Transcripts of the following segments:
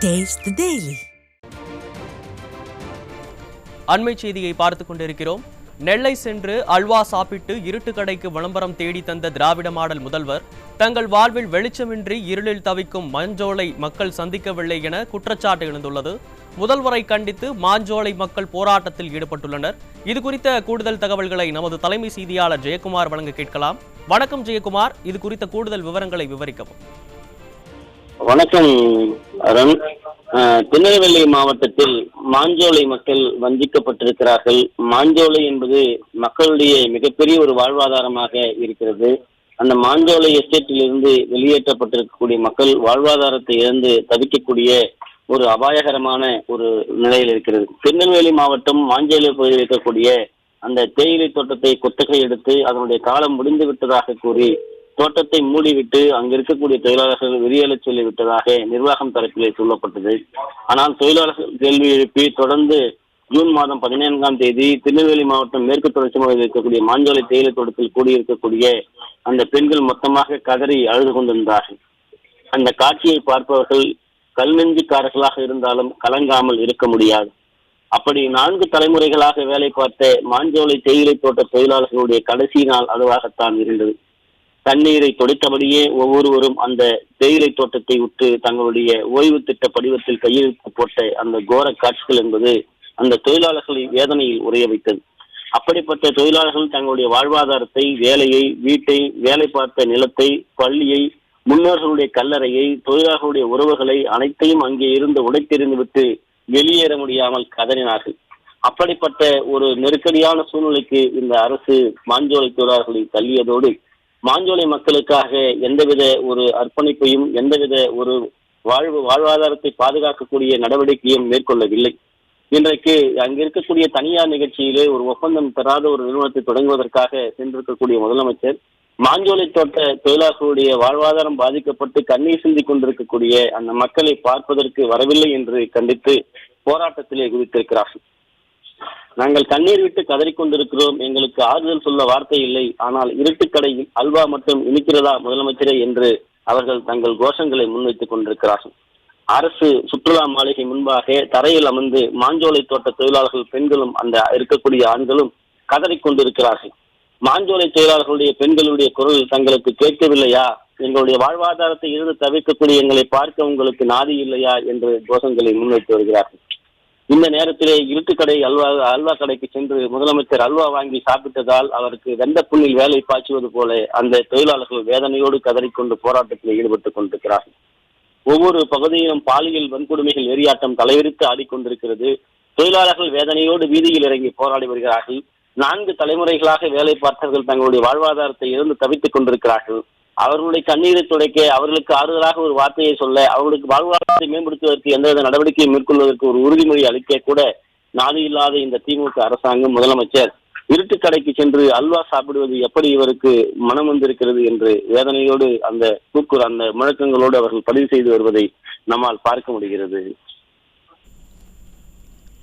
Taste the Daily. அண்மை செய்தியை பார்த்துக் கொண்டிருக்கிறோம். நெல்லை சென்று அல்வா சாப்பிட்டு இருட்டு கடைக்கு விளம்பரம் தேடி தந்த திராவிட மாடல் முதல்வர் தங்கள் வாழ்வில் வெளிச்சமின்றி இருளில் தவிக்கும் மாஞ்சோலை மக்கள் சந்திக்கவில்லை என குற்றச்சாட்டு எழுந்துள்ளது. முதல்வரை கண்டித்து மாஞ்சோலை மக்கள் போராட்டத்தில் ஈடுபட்டுள்ளனர். இது குறித்த கூடுதல் தகவல்களை நமது தலைமை செய்தியாளர் ஜெயக்குமார் வழங்க கேட்கலாம். வணக்கம் ஜெயக்குமார், இது குறித்த கூடுதல் விவரங்களை விவரிக்கவும். வணக்கம் அருண். திருநெல்வேலி மாவட்டத்தில் மாஞ்சோலை மக்கள் வஞ்சிக்கப்பட்டிருக்கிறார்கள். மாஞ்சோலை என்பது மக்களுடைய மிகப்பெரிய ஒரு வாழ்வாதாரமாக இருக்கிறது. அந்த மாஞ்சோலை எஸ்டேட்டில் இருந்து வெளியேற்றப்பட்டிருக்கக்கூடிய மக்கள் வாழ்வாதாரத்தை இழந்து தவிக்கக்கூடிய ஒரு அபாயகரமான ஒரு நிலையில் இருக்கிறது. திருநெல்வேலி மாவட்டம் மாஞ்சோலை பகுதியில் இருக்கக்கூடிய அந்த தேயிலை தோட்டத்தை குத்தகை எடுத்து அதனுடைய காலம் முடிந்து விட்டதாக கூறி தோட்டத்தை மூடிவிட்டு அங்கு இருக்கக்கூடிய தொழிலாளர்கள் வெளியேறச் சொல்லிவிட்டதாக நிர்வாகம் தரப்பிலே சொல்லப்பட்டது. ஆனால் தொழிலாளர்கள் கேள்வி எழுப்பி தொடர்ந்து ஜூன் மாதம் 14ஆம் தேதி திருநெல்வேலி மாவட்டம் மேற்கு தொடர்ச்சி மலையில் இருக்கக்கூடிய மாஞ்சோலை தேயிலை தோட்டத்தில் கூடியிருக்கக்கூடிய அந்த பெண்கள் மொத்தமாக கதறி அழுது கொண்டிருந்தார்கள். அந்த காட்சியை பார்ப்பவர்கள் கல்நெஞ்சுக்காரர்களாக இருந்தாலும் கலங்காமல் இருக்க முடியாது. அப்படி 4 தலைமுறைகளாக வேலை பார்த்த மாஞ்சோலை தேயிலை தோட்ட தொழிலாளர்களுடைய கடைசி நாள் அதுவாகத்தான் இருந்தது. தண்ணீரை தொடைத்தபடியே ஒவ்வொருவரும் அந்த தேயிலை தோட்டத்தை விட்டு தங்களுடைய ஓய்வு திட்ட படிவத்தில் கையெழுத்து போட்ட அந்த கோர காட்சிகள் என்பது அந்த தொழிலாளர்களை வேதனையில் உறைய வைத்தது. அப்படிப்பட்ட தொழிலாளர்கள் தங்களுடைய வாழ்வாதாரத்தை, வேலையை, வீட்டை, வேலை பார்த்த நிலத்தை, பள்ளியை, முன்னோர்களுடைய கல்லறையை, தொழிலாளர்களுடைய உறவுகளை அனைத்தையும் அங்கே இருந்து உடைத்தெறிந்து விட்டு வெளியேற முடியாமல் கதறினார்கள். அப்படிப்பட்ட ஒரு நெருக்கடியான சூழ்நிலைக்கு இந்த அரசு மாஞ்சோலை தொழிலாளர்களை தள்ளியதோடு மாஞ்சோலை மக்களுக்காக எந்தவித ஒரு அர்ப்பணிப்பையும் எந்தவித ஒரு வாழ்வாதாரத்தை பாதுகாக்கக்கூடிய நடவடிக்கையும் மேற்கொள்ளவில்லை. இன்றைக்கு அங்கு இருக்கக்கூடிய தனியார் நிகழ்ச்சியிலே ஒரு ஒப்பந்தம் பெறாத ஒரு நிறுவனத்தை தொடங்குவதற்காக சென்றிருக்கக்கூடிய முதலமைச்சர் மாஞ்சோலை தோட்ட தொழிலாளர்களுடைய வாழ்வாதாரம் பாதிக்கப்பட்டு கண்ணீர் சிந்திக் கொண்டிருக்கக்கூடிய அந்த மக்களை பார்ப்பதற்கு வரவில்லை என்று கண்டித்து போராட்டத்திலே குதித்திருக்கிறார்கள். நாங்கள் கண்ணீர் விட்டு கதறிக்கொண்டிருக்கிறோம், எங்களுக்கு ஆறுதல் சொல்ல வார்த்தை இல்லை, ஆனால் இருட்டுக்கடையில் அல்வா மட்டும் இனிக்கிறதா முதலமைச்சரே என்று அவர்கள் தங்கள் கோஷங்களை முன்வைத்துக் கொண்டிருக்கிறார்கள். அரசு சுற்றுலா மாளிகை முன்பாக தரையில் அமர்ந்து மாஞ்சோலை தோட்ட தொழிலாளர்கள் பெண்களும் அந்த இருக்கக்கூடிய ஆண்களும் கதறிக்கொண்டிருக்கிறார்கள். மாஞ்சோலை தொழிலாளர்களுடைய பெண்களுடைய குரல் தங்களுக்கு கேட்கவில்லையா? எங்களுடைய வாழ்வாதாரத்தை இருந்து தவிர்க்கக்கூடிய எங்களை பார்க்க உங்களுக்கு நாதி இல்லையா என்று கோஷங்களை முன்வைத்து வருகிறார்கள். இந்த நேரத்திலே இருட்டுக்கடை அல்வா கடைக்கு சென்று முதலமைச்சர் அல்வா வாங்கி சாப்பிட்டதால் அவருக்கு வெந்த புண்ணில் வேலை பாய்ச்சுவது போல அந்த தொழிலாளர்கள் வேதனையோடு கதறிக்கொண்டு போராட்டத்தில் ஈடுபட்டுக் கொண்டிருக்கிறார்கள். ஒவ்வொரு பகுதியிலும் பாலியல் வன்கொடுமைகள் வெறியாட்டம் தலைவிரித்து ஆடிக்கொண்டிருக்கிறது. தொழிலாளர்கள் வேதனையோடு வீதியில் இறங்கி போராடி வருகிறார்கள். 4 தலைமுறைகளாக வேலை பார்த்தவர்கள் தங்களுடைய வாழ்வாதாரத்தை இழந்து தவித்துக் கொண்டிருக்கிறார்கள். அவர்களுடைய கண்ணீரை துடைக்க, அவர்களுக்கு ஆறுதலாக ஒரு வார்த்தையை சொல்ல, அவர்களுக்கு வாழ்வாதாரத்தை மேம்படுத்துவதற்கு எந்தவித நடவடிக்கையை மேற்கொள்வதற்கு ஒரு உறுதிமொழி அளிக்க கூட நாதி இல்லாத இந்த திமுக அரசாங்கம் முதலமைச்சர் இருட்டுக்கடைக்கு சென்று அல்வா சாப்பிடுவது எப்படி இவருக்கு மனம் வந்திருக்கிறது என்று வேதனையோடு அந்த முழக்கங்களோடு அவர்கள் பதிவு செய்து வருவதை நம்மால் பார்க்க முடிகிறது.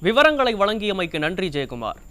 விவரங்களை வழங்கியமைக்கு நன்றி ஜெயக்குமார்.